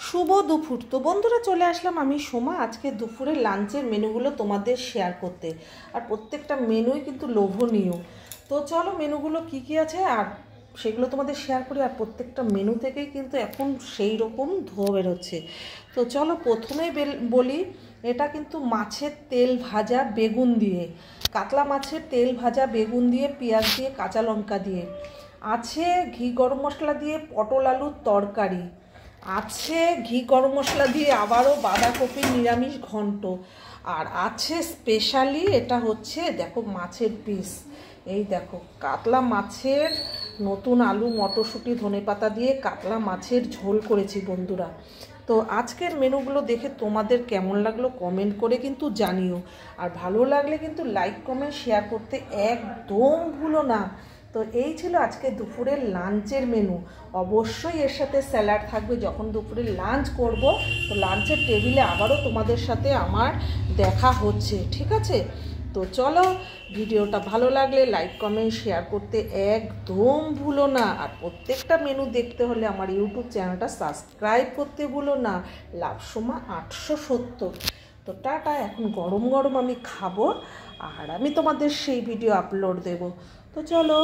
শুভ দুপুর। তো বন্ধুরা, চলে আসলাম আমি সোমা আজকে দুপুরের লাঞ্চের মেনুগুলো তোমাদের শেয়ার করতে। আর প্রত্যেকটা মেনুই কিন্তু লোভনীয়। তো চলো মেনুগুলো কি কি আছে আর সেগুলো তোমাদের শেয়ার করি। আর প্রত্যেকটা মেনু থেকেই কিন্তু এখন সেই রকম ধোয়া বেরোচ্ছে। তো চলো প্রথমেই বলি, এটা কিন্তু মাছের তেল ভাজা বেগুন দিয়ে, কাতলা মাছের তেল ভাজা বেগুন দিয়ে, পেঁয়াজ দিয়ে, কাঁচা লঙ্কা দিয়ে আছে, ঘি গরম মশলা দিয়ে পটল আলুর তরকারি আছে, ঘি গরম মশলা দিয়ে আবারও বাঁধাকপির নিরামিষ ঘন্ট, আর আছে স্পেশালি এটা হচ্ছে দেখো মাছের পিস, এই দেখো কাতলা মাছের নতুন আলু মটরশুঁটি ধনেপাতা দিয়ে কাতলা মাছের ঝোল করেছি বন্ধুরা। তো আজকের মেনুগুলো দেখে তোমাদের কেমন লাগলো কমেন্ট করে কিন্তু জানিও। আর ভালো লাগলে কিন্তু লাইক কমেন্ট শেয়ার করতে একদম ভুলো না। তো এই ছিল আজকে দুপুরের লাঞ্চের মেনু। অবশ্যই এর সাথে স্যালাড থাকবে। যখন দুপুরে লাঞ্চ করব তো লাঞ্চের টেবিলে আবারও তোমাদের সাথে আমার দেখা হচ্ছে, ঠিক আছে? তো চলো, ভিডিওটা ভালো লাগলে লাইক কমেন্ট শেয়ার করতে একদম ভুলো না। আর প্রত্যেকটা মেনু দেখতে হলে আমার ইউটিউব চ্যানেলটা সাবস্ক্রাইব করতে ভুলো না, লাভসোমা 870। তো টাটা, এখন গরম গরম আমি খাবো আর আমি তোমাদের সেই ভিডিও আপলোড দেব। তো চলো।